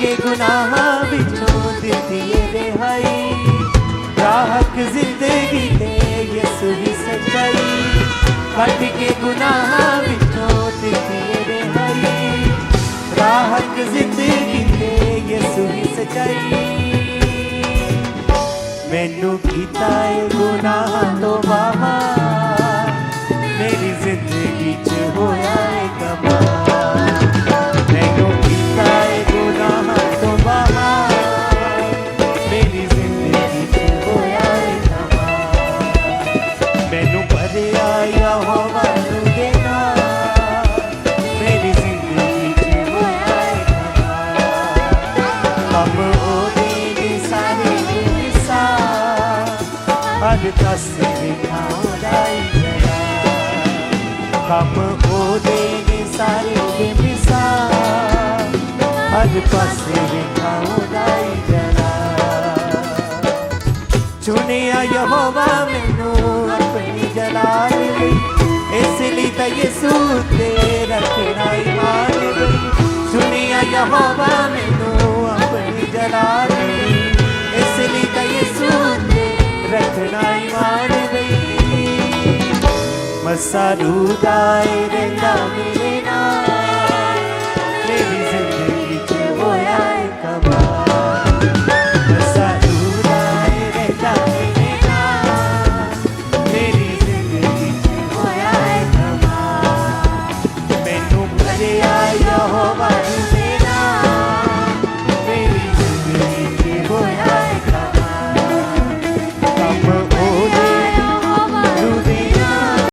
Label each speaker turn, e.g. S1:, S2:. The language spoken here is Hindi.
S1: के गुनाह विचों दिती रिहाई राहक जिंदगी ते यसु ही सच्चाई कट के गुनाह विचों दिती रिहाई राहक जिंदगी ते यसु ही सच्चाई मैनू कीता है गुनाह तो बाबा मेरी जिंदगी च होया है कमा मैनू कीता है गुनाह तो बाबा मेरी जिंदगी च होया है कमा मैनू भरिया यहोवा नू देना मेरी जिंदगी च होया है कमा हम ओदी सारे अज दस दिखाई जरा कम ओदे ने सारे मिसा अज पासे दिखाई जरा चुनिया यहोवा मैनू अपनी जलाल गई इसलिए तो यसू ते रखना ईमान गई चुनिया यहोवा मैनू अपनी जलाल गई इसलिए तो यसू रखना ईमान गई मसारू दाए रहना मेरे नाल